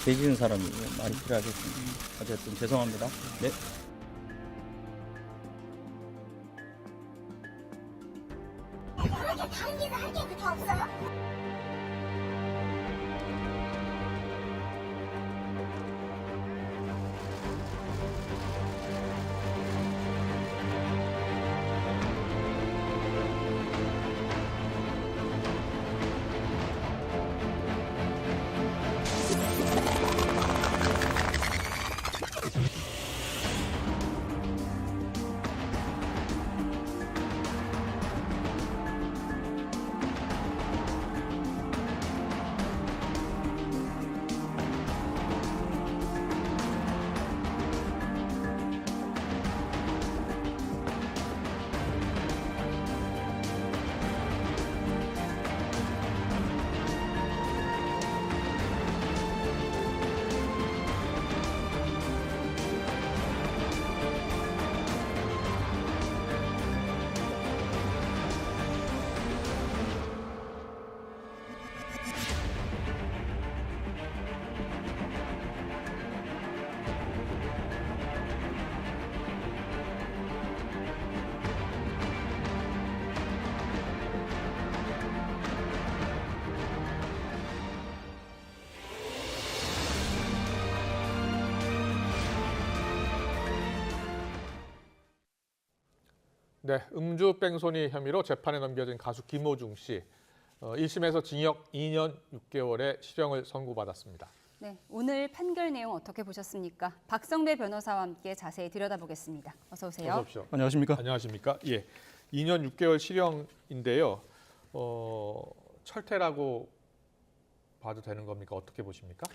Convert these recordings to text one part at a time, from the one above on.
죄 지은 사람이 많이 필요하겠습니다. 어쨌든 죄송합니다. 네. 그렇게 다른 일을 할 게 그렇게 없어요? 네, 음주 뺑소니 혐의로 재판에 넘겨진 가수 김호중 씨. 1심에서 징역 2년 6개월의 실형을 선고받았습니다. 네, 오늘 판결 내용 어떻게 보셨습니까? 박성배 변호사와 함께 자세히 들여다보겠습니다. 어서 오세요. 어서 오십시오. 안녕하십니까? 안녕하십니까? 예, 2년 6개월 실형인데요. 철퇴라고 봐도 되는 겁니까? 어떻게 보십니까?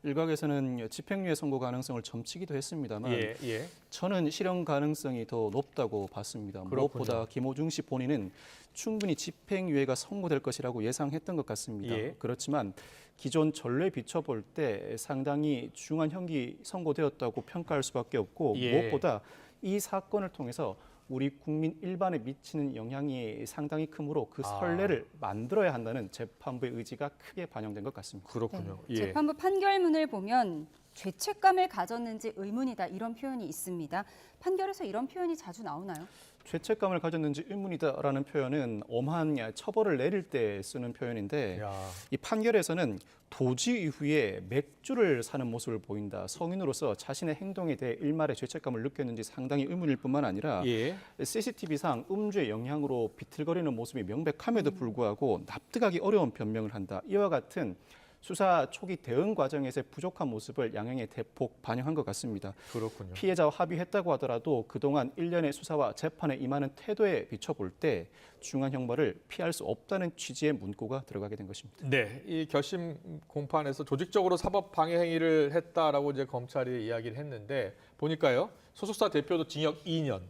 일각에서는 집행유예 선고 가능성을 점치기도 했습니다만 예. 저는 실형 가능성이 더 높다고 봤습니다. 그렇군요. 무엇보다 김호중 씨 본인은 충분히 집행유예가 선고될 것이라고 예상했던 것 같습니다. 예. 그렇지만 기존 전례 비춰볼 때 상당히 중한 형기 선고되었다고 평가할 수밖에 없고 예. 무엇보다 이 사건을 통해서 우리 국민 일반에 미치는 영향이 상당히 크므로 그 선례를 만들어야 한다는 재판부의 의지가 크게 반영된 것 같습니다. 그렇군요. 네, 예. 재판부 판결문을 보면 죄책감을 가졌는지 의문이다 이런 표현이 있습니다. 판결에서 이런 표현이 자주 나오나요? 죄책감을 가졌는지 의문이다라는 표현은 엄한 처벌을 내릴 때 쓰는 표현인데 야. 이 판결에서는 도지 이후에 맥주를 사는 모습을 보인다. 성인으로서 자신의 행동에 대해 일말의 죄책감을 느꼈는지 상당히 의문일 뿐만 아니라 예. CCTV상 음주의 영향으로 비틀거리는 모습이 명백함에도 불구하고 납득하기 어려운 변명을 한다. 이와 같은 수사 초기 대응 과정에서의 부족한 모습을 양형에 대폭 반영한 것 같습니다. 그렇군요. 피해자와 합의했다고 하더라도 그동안 일련의 수사와 재판에 임하는 태도에 비춰볼 때 중한 형벌을 피할 수 없다는 취지의 문구가 들어가게 된 것입니다. 네, 이 결심 공판에서 조직적으로 사법 방해 행위를 했다라고 이제 검찰이 이야기를 했는데 보니까요. 소속사 대표도 징역 2년,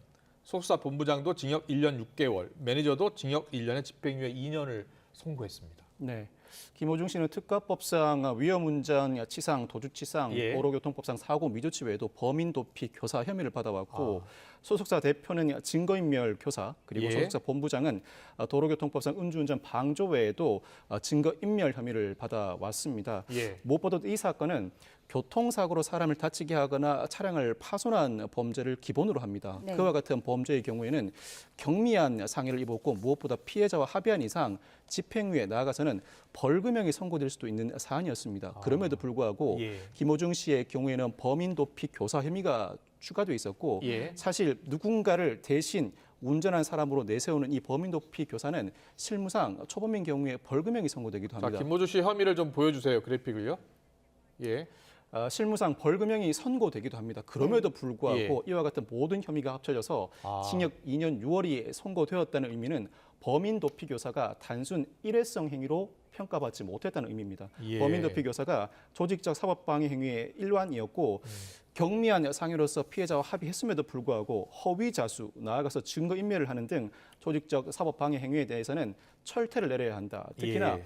소속사 본부장도 징역 1년 6개월, 매니저도 징역 1년에 집행유예 2년을 선고했습니다. 네. 김호중 씨는 특가법상 위험운전 치상, 도주치상, 예. 도로교통법상 사고 미조치 외에도 범인 도피, 교사 혐의를 받아왔고 소속사 대표는 증거인멸 교사 그리고 예. 소속사 본부장은 도로교통법상 음주운전 방조 외에도 증거인멸 혐의를 받아왔습니다. 예. 무엇보다 이 사건은 교통사고로 사람을 다치게 하거나 차량을 파손한 범죄를 기본으로 합니다. 네. 그와 같은 범죄의 경우에는 경미한 상해를 입었고 무엇보다 피해자와 합의한 이상 집행유예 나아가서는 벌금형이 선고될 수도 있는 사안이었습니다. 그럼에도 불구하고 예. 김호중 씨의 경우에는 범인 도피 교사 혐의가 추가돼 있었고 예. 사실 누군가를 대신 운전한 사람으로 내세우는 이 범인 도피 교사는 실무상 초범인 경우에 벌금형이 선고되기도 합니다. 자, 김모주 씨 혐의를 좀 보여주세요. 그래픽을요. 예. 실무상 벌금형이 선고되기도 합니다. 그럼에도 불구하고 이와 같은 모든 혐의가 합쳐져서 징역 2년 6월이 선고되었다는 의미는 범인 도피 교사가 단순 일회성 행위로 평가받지 못했다는 의미입니다. 예. 범인 도피 교사가 조직적 사법방해 행위의 일환이었고 경미한 상해로서 피해자와 합의했음에도 불구하고 허위 자수, 나아가서 증거인멸을 하는 등 조직적 사법방해 행위에 대해서는 철퇴를 내려야 한다. 특히나 예.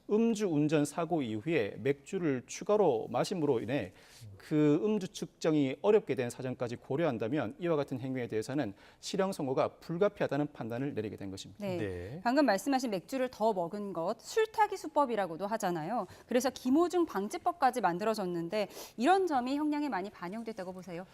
음주운전 사고 이후에 맥주를 추가로 마심으로 인해 그 음주 측정이 어렵게 된 사정까지 고려한다면 이와 같은 행위에 대해서는 실형 선고가 불가피하다는 판단을 내리게 된 것입니다. 네. 네. 방금 말씀하신 맥주를 더 먹은 것, 술타기 수법이라고도 하잖아요. 그래서 김오중 방지법까지 만들어졌는데 이런 점이 형량에 많이 반영됐다고 보세요?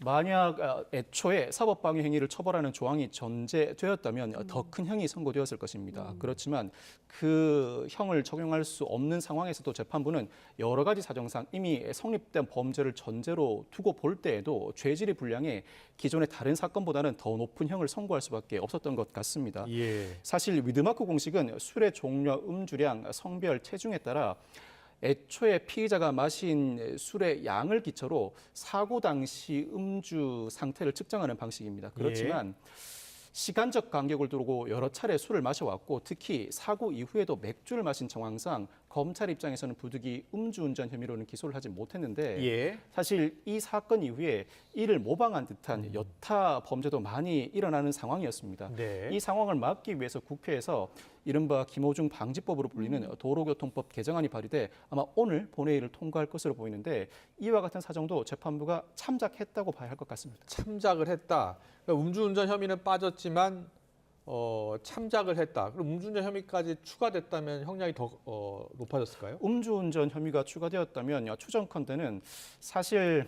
만약 애초에 사법방해 행위를 처벌하는 조항이 전제되었다면 더 큰 형이 선고되었을 것입니다. 그렇지만 그 형을 적용할 수 없는 상황에서도 재판부는 여러 가지 사정상 이미 성립된 범죄를 전제로 두고 볼 때에도 죄질이 불량해 기존의 다른 사건보다는 더 높은 형을 선고할 수밖에 없었던 것 같습니다. 예. 사실 위드마크 공식은 술의 종류와 음주량, 성별, 체중에 따라 애초에 피의자가 마신 술의 양을 기초로 사고 당시 음주 상태를 측정하는 방식입니다. 그렇지만 시간적 간격을 두고 여러 차례 술을 마셔왔고 특히 사고 이후에도 맥주를 마신 정황상 검찰 입장에서는 부득이 음주운전 혐의로는 기소를 하지 못했는데 예. 사실 이 사건 이후에 이를 모방한 듯한 여타 범죄도 많이 일어나는 상황이었습니다. 네. 이 상황을 막기 위해서 국회에서 이른바 김오중 방지법으로 불리는 도로교통법 개정안이 발의돼 아마 오늘 본회의를 통과할 것으로 보이는데 이와 같은 사정도 재판부가 참작했다고 봐야 할 것 같습니다. 참작을 했다. 그러니까 음주운전 혐의는 빠졌지만 참작을 했다. 그럼 음주운전 혐의까지 추가됐다면 형량이 더 높아졌을까요? 음주운전 혐의가 추가되었다면 추정컨대는 사실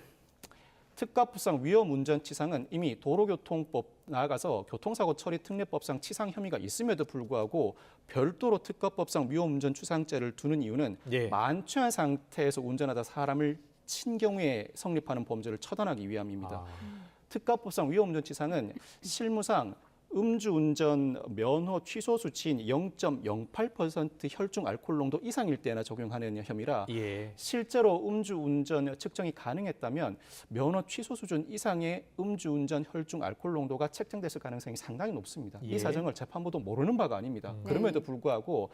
특가법상 위험운전치상은 이미 도로교통법 나아가서 교통사고 처리 특례법상 치상 혐의가 있음에도 불구하고 별도로 특가법상 위험운전 추상죄를 두는 이유는 예. 만취한 상태에서 운전하다 사람을 친 경우에 성립하는 범죄를 처단하기 위함입니다. 특가법상 위험운전치상은 실무상 음주운전 면허 취소 수치인 0.08% 혈중 알코올 농도 이상일 때나 적용하는 혐의라 예. 실제로 음주운전 측정이 가능했다면 면허 취소 수준 이상의 음주운전 혈중 알코올 농도가 책정됐을 가능성이 상당히 높습니다. 예. 이 사정을 재판부도 모르는 바가 아닙니다. 그럼에도 불구하고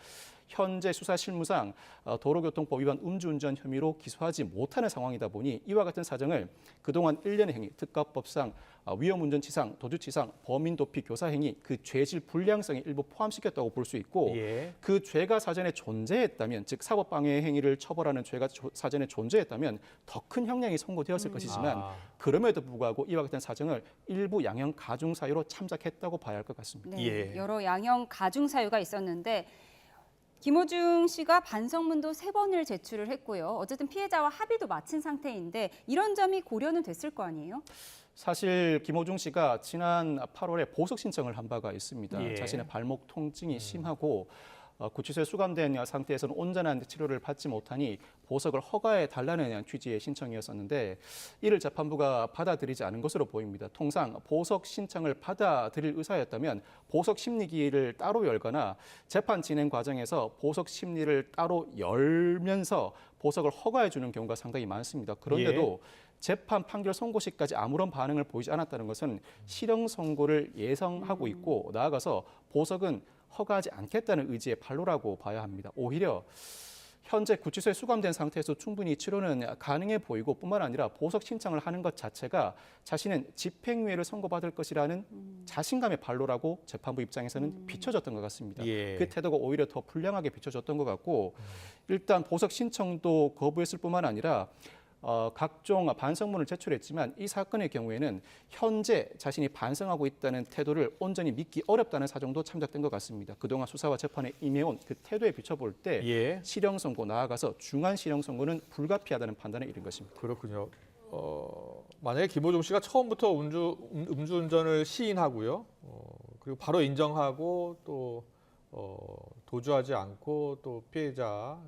현재 수사 실무상 도로교통법 위반 음주운전 혐의로 기소하지 못하는 상황이다 보니 이와 같은 사정을 그동안 일련의 행위, 특가법상 위험운전치상, 도주치상, 범인도피 교사행위 그 죄질 불량성에 일부 포함시켰다고 볼 수 있고 예. 그 죄가 사전에 존재했다면 즉 사법방해 행위를 처벌하는 죄가 사전에 존재했다면 더 큰 형량이 선고되었을 것이지만 그럼에도 불구하고 이와 같은 사정을 일부 양형 가중 사유로 참작했다고 봐야 할 것 같습니다. 네, 예. 여러 양형 가중 사유가 있었는데 김오중 씨가 반성문도 3번을 제출을 했고요. 어쨌든 피해자와 합의도 마친 상태인데 이런 점이 고려는 됐을 거 아니에요? 사실 김오중 씨가 지난 8월에 보석 신청을 한 바가 있습니다. 예. 자신의 발목 통증이 심하고 구치소에 수감된 상태에서는 온전한 치료를 받지 못하니 보석을 허가해 달라는 취지의 신청이었었는데 이를 재판부가 받아들이지 않은 것으로 보입니다. 통상 보석 신청을 받아들일 의사였다면 보석 심리기를 따로 열거나 재판 진행 과정에서 보석 심리를 따로 열면서 보석을 허가해 주는 경우가 상당히 많습니다. 그런데도 재판 판결 선고 시까지 아무런 반응을 보이지 않았다는 것은 실형 선고를 예상하고 있고 나아가서 보석은 허가하지 않겠다는 의지의 발로라고 봐야 합니다. 오히려 현재 구치소에 수감된 상태에서 충분히 치료는 가능해 보이고 뿐만 아니라 보석 신청을 하는 것 자체가 자신은 집행유예를 선고받을 것이라는 자신감의 발로라고 재판부 입장에서는 비춰졌던 것 같습니다. 예. 그 태도가 오히려 더 불량하게 비춰졌던 것 같고 일단 보석 신청도 거부했을 뿐만 아니라 각종 반성문을 제출했지만 이 사건의 경우에는 현재 자신이 반성하고 있다는 태도를 온전히 믿기 어렵다는 사정도 참작된 것 같습니다. 그동안 수사와 재판에 임해온 그 태도에 비춰볼 때 예. 실형 선고 나아가서 중한 실형 선고는 불가피하다는 판단에 이른 것입니다. 그렇군요. 만약에 김오중 씨가 처음부터 음주운전을 시인하고요. 그리고 바로 인정하고 또 도주하지 않고 또 피해자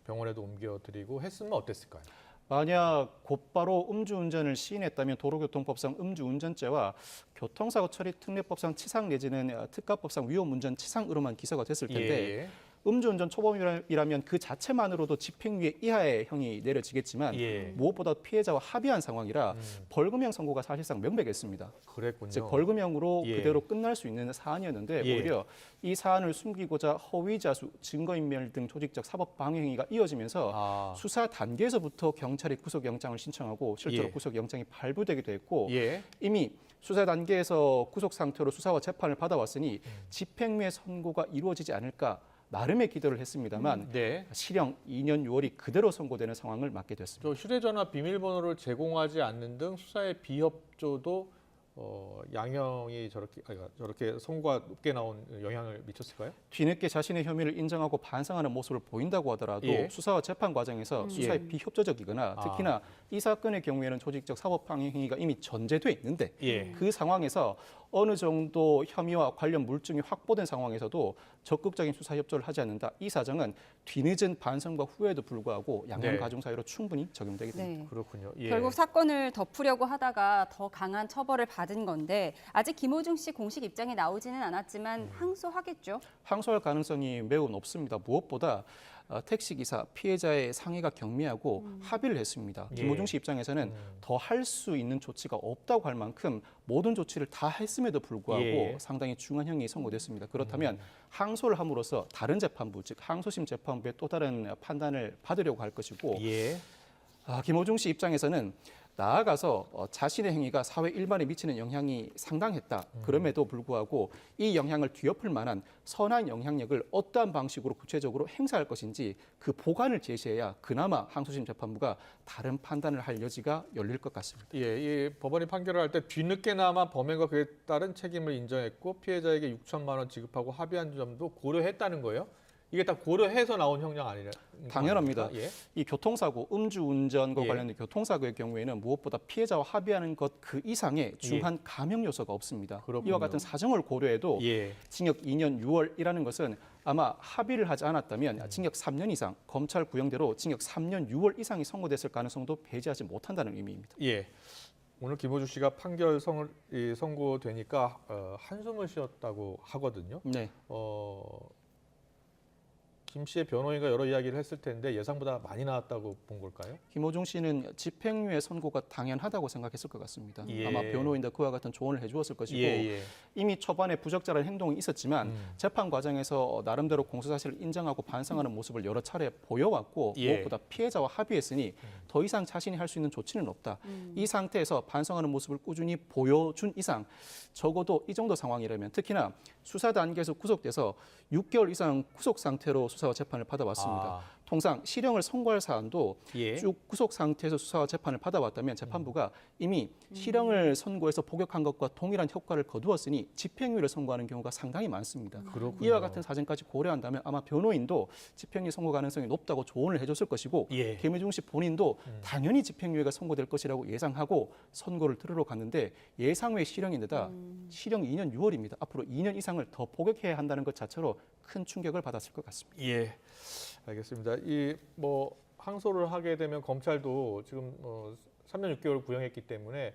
병원에도 옮겨드리고 했으면 어땠을까요? 만약 곧바로 음주운전을 시인했다면 도로교통법상 음주운전죄와 교통사고 처리 특례법상 치상 내지는 특가법상 위험운전 치상으로만 기소가 됐을 텐데 예. 음주운전 초범이라면 그 자체만으로도 집행유예 이하의 형이 내려지겠지만 예. 무엇보다 피해자와 합의한 상황이라 벌금형 선고가 사실상 명백했습니다. 그랬군요. 즉 벌금형으로 예. 그대로 끝날 수 있는 사안이었는데 예. 오히려 이 사안을 숨기고자 허위자수, 증거인멸 등 조직적 사법방해 행위가 이어지면서 수사 단계에서부터 경찰이 구속영장을 신청하고 실제로 예. 구속영장이 발부되기도 했고 예. 이미 수사 단계에서 구속 상태로 수사와 재판을 받아왔으니 집행유예 선고가 이루어지지 않을까 나름의 기대를 했습니다만 네. 실형 2년 6월이 그대로 선고되는 상황을 맞게 됐습니다. 또 휴대전화 비밀번호를 제공하지 않는 등 수사의 비협조도 양형이 저렇게 선고가 높게 나온 영향을 미쳤을까요? 뒤늦게 자신의 혐의를 인정하고 반성하는 모습을 보인다고 하더라도 예. 수사와 재판 과정에서 수사에 비협조적이거나 특히나 이 사건의 경우에는 조직적 사법방해 행위가 이미 전제돼 있는데 예. 그 상황에서 어느 정도 혐의와 관련 물증이 확보된 상황에서도 적극적인 수사 협조를 하지 않는다. 이 사정은 뒤늦은 반성과 후회에도 불구하고 양형 네. 가중 사유로 충분히 적용되게 됩니다. 네. 그렇군요. 예. 결국 사건을 덮으려고 하다가 더 강한 처벌을 받은 건데 아직 김호중 씨 공식 입장이 나오지는 않았지만 항소하겠죠. 항소할 가능성이 매우 높습니다. 무엇보다 택시기사 피해자의 상해가 경미하고 합의를 했습니다. 예. 김호중 씨 입장에서는 더 할 수 있는 조치가 없다고 할 만큼 모든 조치를 다 했음에도 불구하고 예. 상당히 중한 형이 선고됐습니다. 그렇다면 항소를 함으로써 다른 재판부, 즉 항소심 재판부의 또 다른 판단을 받으려고 할 것이고 예. 김호중 씨 입장에서는 나아가서 자신의 행위가 사회 일반에 미치는 영향이 상당했다. 그럼에도 불구하고 이 영향을 뒤엎을 만한 선한 영향력을 어떠한 방식으로 구체적으로 행사할 것인지 그 보관을 제시해야 그나마 항소심 재판부가 다른 판단을 할 여지가 열릴 것 같습니다. 예, 이 법원이 판결을 할 때 뒤늦게나마 범행과 그에 따른 책임을 인정했고 피해자에게 6천만 원 지급하고 합의한 점도 고려했다는 거예요. 이게 다 고려해서 나온 형량 아니라 당연합니다. 예. 이 교통사고, 음주운전과 예. 관련된 교통사고의 경우에는 무엇보다 피해자와 합의하는 것 그 이상의 중한 감형 요소가 없습니다. 그렇군요. 이와 같은 사정을 고려해도 예. 징역 2년 6월이라는 것은 아마 합의를 하지 않았다면 징역 3년 이상, 검찰 구형대로 징역 3년 6월 이상이 선고됐을 가능성도 배제하지 못한다는 의미입니다. 예. 오늘 김호중 씨가 판결 선고되니까 한숨을 쉬었다고 하거든요. 네. 김 씨의 변호인과 여러 이야기를 했을 텐데 예상보다 많이 나왔다고 본 걸까요? 김호중 씨는 집행유예 선고가 당연하다고 생각했을 것 같습니다. 예. 아마 변호인도 그와 같은 조언을 해주었을 것이고 예. 이미 초반에 부적절한 행동이 있었지만 재판 과정에서 나름대로 공소사실을 인정하고 반성하는 모습을 여러 차례 보여왔고 예. 무엇보다 피해자와 합의했으니 더 이상 자신이 할 수 있는 조치는 없다. 이 상태에서 반성하는 모습을 꾸준히 보여준 이상 적어도 이 정도 상황이라면 특히나 수사 단계에서 구속돼서 6개월 이상 구속 상태로 수사와 재판을 받아왔습니다. 통상 실형을 선고할 사안도 예. 쭉 구속 상태에서 수사와 재판을 받아왔다면 재판부가 이미 실형을 선고해서 복역한 것과 동일한 효과를 거두었으니 집행유예를 선고하는 경우가 상당히 많습니다. 그렇군요. 이와 같은 사정까지 고려한다면 아마 변호인도 집행유예 선고 가능성이 높다고 조언을 해줬을 것이고 예. 김호중 씨 본인도 당연히 집행유예가 선고될 것이라고 예상하고 선고를 들으러 갔는데 예상 외 실형인데다 실형 2년 6월입니다. 앞으로 2년 이상을 더 복역해야 한다는 것 자체로 큰 충격을 받았을 것 같습니다. 예. 알겠습니다. 이 항소를 하게 되면 검찰도 지금 3년 6개월 구형했기 때문에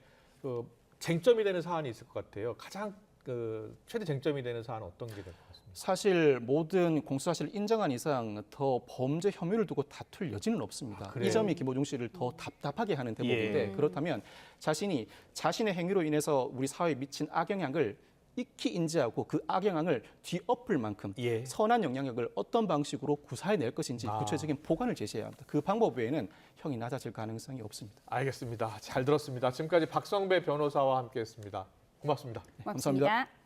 쟁점이 되는 사안이 있을 것 같아요. 가장 최대 쟁점이 되는 사안은 어떤 게 될 것 같습니다. 사실 모든 공소사실을 인정한 이상 더 범죄 혐의를 두고 다툴 여지는 없습니다. 그래요? 이 점이 김호중 씨를 더 답답하게 하는 대목인데 예. 그렇다면 자신이 자신의 행위로 인해서 우리 사회에 미친 악영향을 익히 인지하고 그 악영향을 뒤엎을 만큼 예. 선한 영향력을 어떤 방식으로 구사해낼 것인지 구체적인 보관을 제시해야 합니다. 그 방법 외에는 형이 낮아질 가능성이 없습니다. 알겠습니다. 잘 들었습니다. 지금까지 박성배 변호사와 함께했습니다. 고맙습니다. 감사합니다. 고맙습니다.